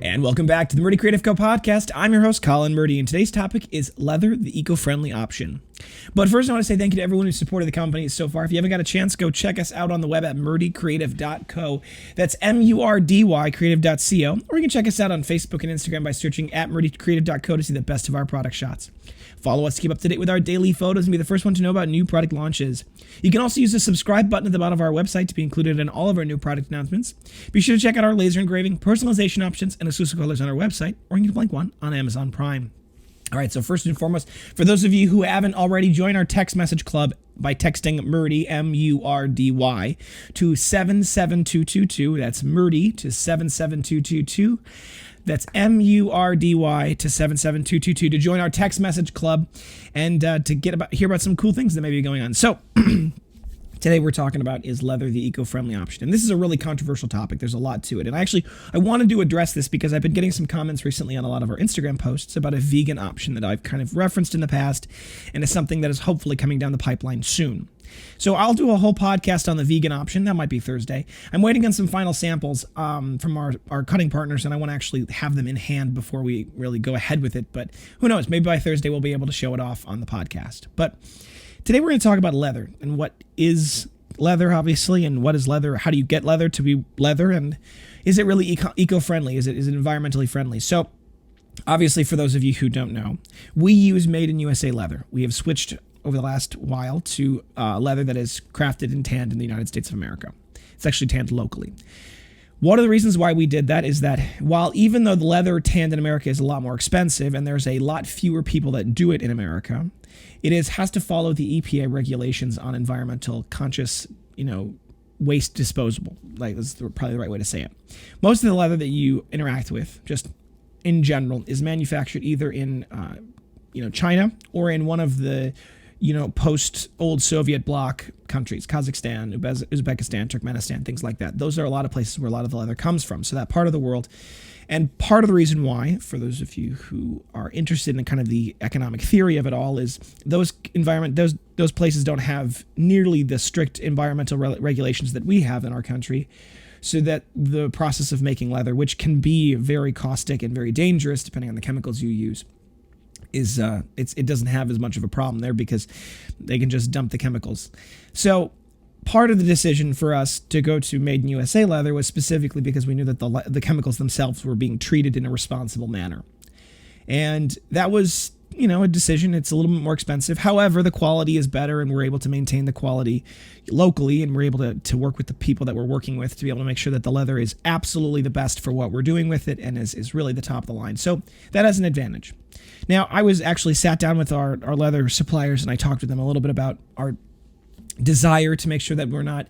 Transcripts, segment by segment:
And welcome back to the Murdy Creative Co podcast. I'm your host, Colin Murdy, and today's topic is leather, the eco-friendly option. But first, I want to say thank you to everyone who supported the company so far. If you haven't got a chance, go check us out on the web at murdycreative.co. That's M-U-R-D-Y creative.co. Or you can check us out on Facebook and Instagram by searching at murdycreative.co to see the best of our product shots. Follow us to keep up to date with our daily photos and be the first one to know about new product launches. You can also use the subscribe button at the bottom of our website to be included in all of our new product announcements. Be sure to check out our laser engraving, personalization options, and exclusive colors on our website, or you can blank one on Amazon Prime. All right, so first and foremost, for those of you who haven't already, join our text message club by texting Murdy, M-U-R-D-Y, to 77222. That's Murdy to 77222. That's M-U-R-D-Y to 77222 to join our text message club and to hear about some cool things that may be going on. So today we're talking about is leather the eco-friendly option. And this is a really controversial topic. There's a lot to it. And I wanted to address this because I've been getting some comments recently on a lot of our Instagram posts about a vegan option that I've kind of referenced in the past, and it's something that is hopefully coming down the pipeline soon. So I'll do a whole podcast on the vegan option. That might be Thursday. I'm waiting on some final samples from our cutting partners, and I want to actually have them in hand before we really go ahead with it. But who knows? Maybe by Thursday we'll be able to show it off on the podcast. But today we're going to talk about leather and what is leather, obviously, and what is leather. How do you get leather to be leather, and is it really eco-friendly? Is it environmentally friendly? So obviously, for those of you who don't know, we use made in USA leather. We have switched over the last while to leather that is crafted and tanned in the United States of America. It's actually tanned locally. One of the reasons why we did that is that while even though the leather tanned in America is a lot more expensive and there's a lot fewer people that do it in America, it has to follow the EPA regulations on environmental conscious, waste disposable. Like, that's probably the right way to say it. Most of the leather that you interact with, just in general, is manufactured either in China or in one of the post-old Soviet bloc countries, Kazakhstan, Uzbekistan, Turkmenistan, things like that. Those are a lot of places where a lot of the leather comes from. So that part of the world. And part of the reason why, for those of you who are interested in kind of the economic theory of it all, is those places don't have nearly the strict environmental regulations that we have in our country. So that the process of making leather, which can be very caustic and very dangerous depending on the chemicals you use, it doesn't have as much of a problem there because they can just dump the chemicals. So part of the decision for us to go to made in USA leather was specifically because we knew that the chemicals themselves were being treated in a responsible manner. And that was, a decision. It's a little bit more expensive. However, the quality is better and we're able to maintain the quality locally, and we're able to work with the people that we're working with to be able to make sure that the leather is absolutely the best for what we're doing with it and is really the top of the line. So that has an advantage. Now, I was actually sat down with our leather suppliers and I talked with them a little bit about our desire to make sure that we're not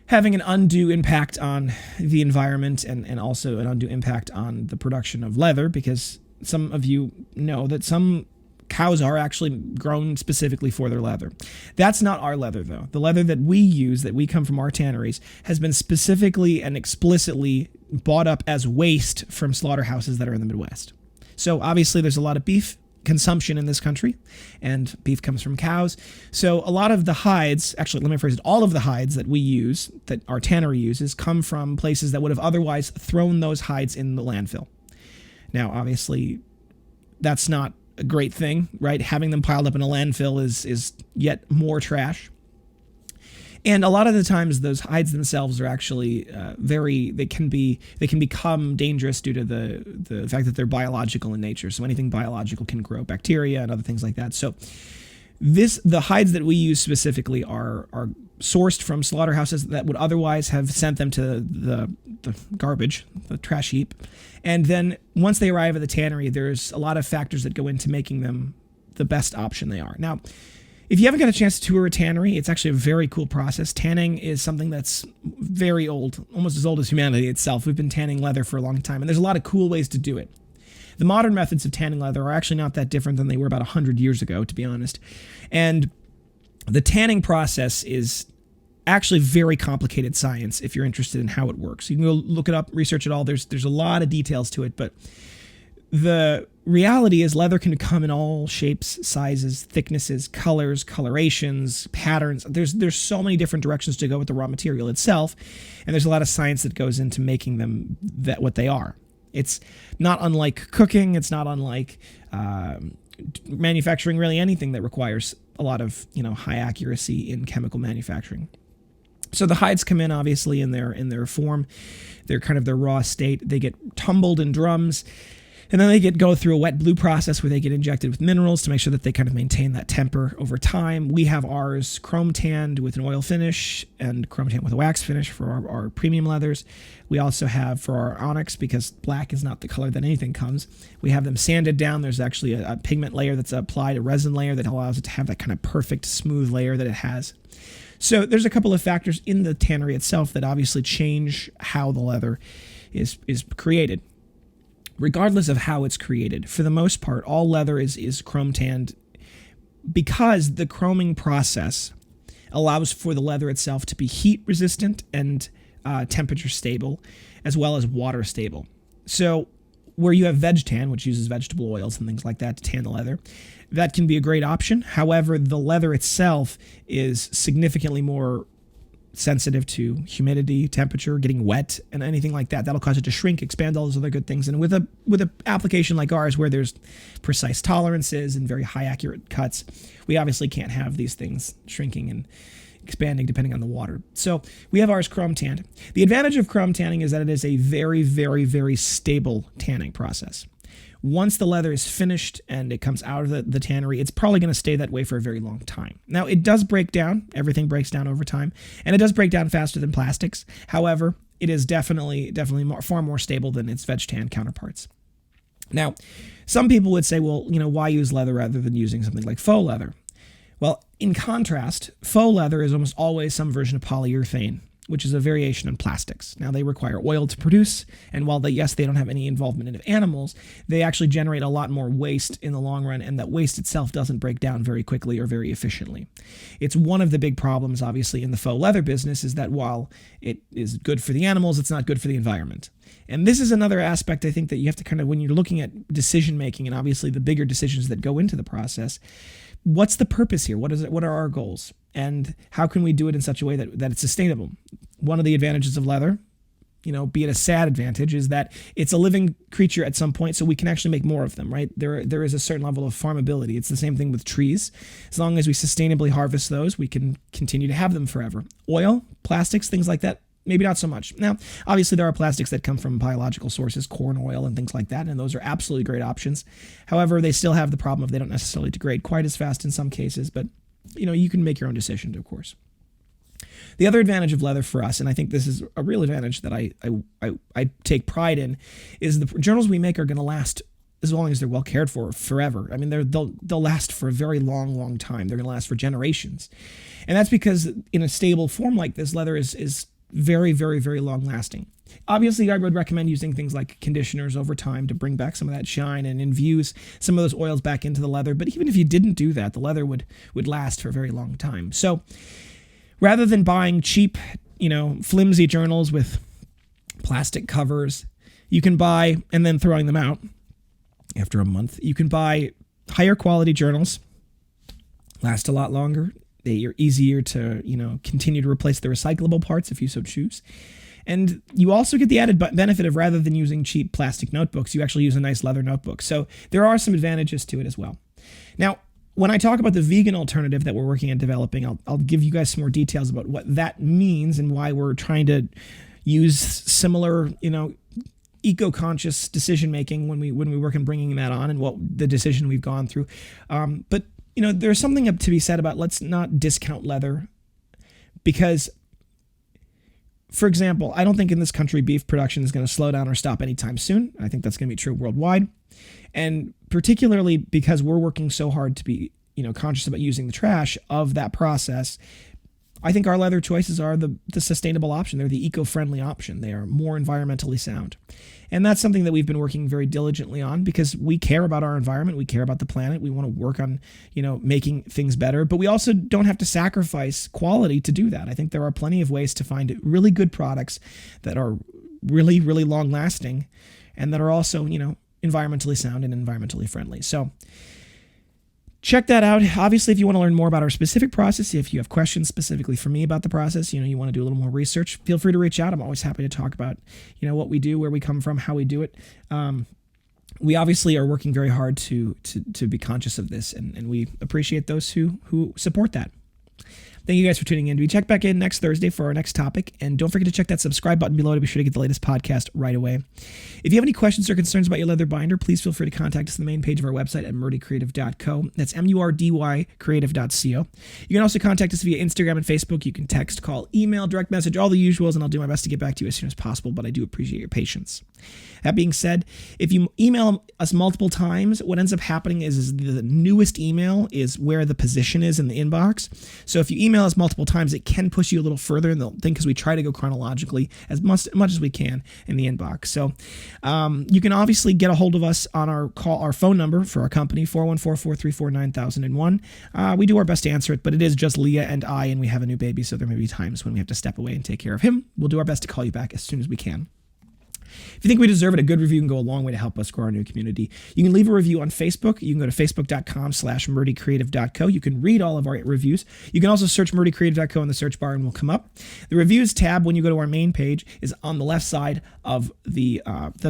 having an undue impact on the environment and also an undue impact on the production of leather, because some of you know that some cows are actually grown specifically for their leather. That's not our leather, though. The leather that we use, that we come from our tanneries, has been specifically and explicitly bought up as waste from slaughterhouses that are in the Midwest. So obviously there's a lot of beef consumption in this country, and beef comes from cows. So a lot of the hides, actually let me phrase it, all of the hides that we use, that our tannery uses, come from places that would have otherwise thrown those hides in the landfill. Now, obviously, that's not a great thing, right? Having them piled up in a landfill is yet more trash. And a lot of the times, those hides themselves are actually they can become dangerous due to the fact that they're biological in nature. So anything biological can grow bacteria and other things like that. So the hides that we use specifically are sourced from slaughterhouses that would otherwise have sent them to the garbage, the trash heap. And then once they arrive at the tannery, there's a lot of factors that go into making them the best option they are. Now, if you haven't got a chance to tour a tannery, it's actually a very cool process. Tanning is something that's very old, almost as old as humanity itself. We've been tanning leather for a long time, and there's a lot of cool ways to do it. The modern methods of tanning leather are actually not that different than they were about 100 years ago, to be honest. And the tanning process is actually very complicated science if you're interested in how it works. You can go look it up, research it all. There's a lot of details to it, but the reality is leather can come in all shapes, sizes, thicknesses, colors, colorations, patterns. There's so many different directions to go with the raw material itself, and there's a lot of science that goes into making them what they are. It's not unlike cooking. It's not unlike manufacturing really anything that requires a lot of high accuracy in chemical manufacturing. So the hides come in obviously in their form. They're kind of their raw state. They get tumbled in drums, and then they go through a wet blue process where they get injected with minerals to make sure that they kind of maintain that temper over time. We have ours chrome tanned with an oil finish and chrome tanned with a wax finish for our premium leathers. We also have for our onyx, because black is not the color that anything comes, we have them sanded down. There's actually a pigment layer that's applied, a resin layer that allows it to have that kind of perfect smooth layer that it has. So there's a couple of factors in the tannery itself that obviously change how the leather is created. Regardless of how it's created, for the most part, all leather is chrome tanned because the chroming process allows for the leather itself to be heat resistant and temperature stable, as well as water stable. So where you have veg tan, which uses vegetable oils and things like that to tan the leather, that can be a great option. However, the leather itself is significantly more sensitive to humidity, temperature, getting wet, and anything like that. That'll cause it to shrink, expand, all those other good things. And with a application like ours, where there's precise tolerances and very high accurate cuts, we obviously can't have these things shrinking and expanding depending on the water. So we have ours chrome tanned. The advantage of chrome tanning is that it is a very, very, very stable tanning process. Once the leather is finished and it comes out of the tannery, it's probably going to stay that way for a very long time. Now, it does break down. Everything breaks down over time, and it does break down faster than plastics. However, it is definitely far more stable than its veg tan counterparts. Now, some people would say, well, why use leather rather than using something like faux leather? Well, in contrast, faux leather is almost always some version of polyurethane, which is a variation on plastics. Now, they require oil to produce, and while they don't have any involvement in animals, they actually generate a lot more waste in the long run, and that waste itself doesn't break down very quickly or very efficiently. It's one of the big problems, obviously, in the faux leather business, is that while it is good for the animals, it's not good for the environment. And this is another aspect, I think, that you have to kind of, when you're looking at decision-making, and obviously the bigger decisions that go into the process, what's the purpose here? What are our goals? And how can we do it in such a way that it's sustainable? One of the advantages of leather, be it a sad advantage, is that it's a living creature at some point, so we can actually make more of them, right? There is a certain level of farmability. It's the same thing with trees. As long as we sustainably harvest those, we can continue to have them forever. Oil, plastics, things like that, maybe not so much. Now, obviously, there are plastics that come from biological sources, corn oil and things like that, and those are absolutely great options. However, they still have the problem of they don't necessarily degrade quite as fast in some cases, but you can make your own decision, of course. The other advantage of leather for us, and I think this is a real advantage that I take pride in, is the journals we make are going to last as long as they're well cared for forever. I mean, they'll last for a very long, long time. They're going to last for generations. And that's because in a stable form like this, leather is very, very, very long lasting. Obviously, I would recommend using things like conditioners over time to bring back some of that shine and infuse some of those oils back into the leather. But even if you didn't do that, the leather would last for a very long time. So rather than buying cheap, flimsy journals with plastic covers, you can buy, and then throwing them out after a month, you can buy higher quality journals, last a lot longer. They are easier to, continue to replace the recyclable parts if you so choose. And you also get the added benefit of, rather than using cheap plastic notebooks, you actually use a nice leather notebook. So there are some advantages to it as well. Now, when I talk about the vegan alternative that we're working on developing, I'll give you guys some more details about what that means and why we're trying to use similar, eco-conscious decision-making when we work on bringing that on, and what the decision we've gone through. But there's something to be said about, let's not discount leather, because, for example, I don't think in this country beef production is going to slow down or stop anytime soon. I think that's going to be true worldwide. And particularly because we're working so hard to be, conscious about using the trash of that process, I think our leather choices are the sustainable option. They're the eco-friendly option. They are more environmentally sound. And that's something that we've been working very diligently on, because we care about our environment. We care about the planet. We want to work on, making things better. But we also don't have to sacrifice quality to do that. I think there are plenty of ways to find really good products that are really, really long lasting, and that are also, environmentally sound and environmentally friendly. So check that out. Obviously, if you want to learn more about our specific process, if you have questions specifically for me about the process, you want to do a little more research, feel free to reach out. I'm always happy to talk about, what we do, where we come from, how we do it. We obviously are working very hard to be conscious of this, and we appreciate those who support that. Thank you guys for tuning in. We check back in next Thursday for our next topic. And don't forget to check that subscribe button below to be sure to get the latest podcast right away. If you have any questions or concerns about your leather binder, please feel free to contact us on the main page of our website at murdycreative.co. That's MURDY creative.co. You can also contact us via Instagram and Facebook. You can text, call, email, direct message, all the usuals, and I'll do my best to get back to you as soon as possible, but I do appreciate your patience. That being said, if you email us multiple times, what ends up happening is the newest email is where the position is in the inbox. So if you email us multiple times, it can push you a little further in the thing because we try to go chronologically as much as we can in the inbox. So you can obviously get a hold of us on our phone number for our company, 414-434-9001. We do our best to answer it, but it is just Leah and I, and we have a new baby, so there may be times when we have to step away and take care of him. We'll do our best to call you back as soon as we can. If you think we deserve it, a good review can go a long way to help us grow our new community. You can leave a review on Facebook. You can go to facebook.com/murdycreative.co. You can read all of our reviews. You can also search murdycreative.co in the search bar and we'll come up. The reviews tab, when you go to our main page, is on the left side of the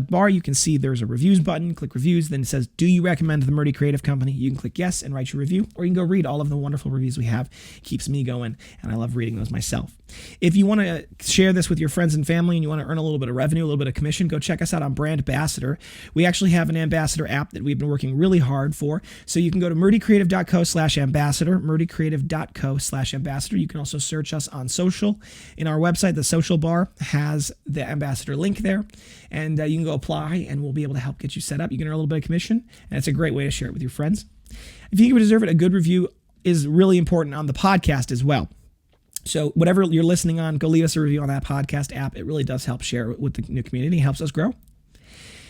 bar. You can see there's a reviews button. Click reviews. Then it says, do you recommend the Murdy Creative Company? You can click yes and write your review, or you can go read all of the wonderful reviews we have. It keeps me going, and I love reading those myself. If you want to share this with your friends and family and you want to earn a little bit of revenue, a little bit of commission, go check us out on Brand Ambassador. We actually have an ambassador app that we've been working really hard for. So you can go to murdycreative.co/ambassador, murdycreative.co/ambassador. You can also search us on social. In our website, the social bar has the ambassador link there, and you can go apply and we'll be able to help get you set up. You can earn a little bit of commission, and it's a great way to share it with your friends. If you think we deserve it, a good review is really important on the podcast as well. So whatever you're listening on, go leave us a review on that podcast app. It really does help share it with the new community. It helps us grow.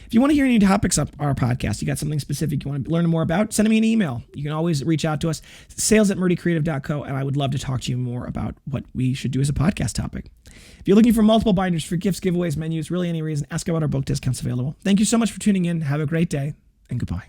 If you want to hear any topics on our podcast, you got something specific you want to learn more about, send me an email. You can always reach out to us, sales@murdycreative.co, and I would love to talk to you more about what we should do as a podcast topic. If you're looking for multiple binders for gifts, giveaways, menus, really any reason, ask about our book discounts available. Thank you so much for tuning in. Have a great day, and goodbye.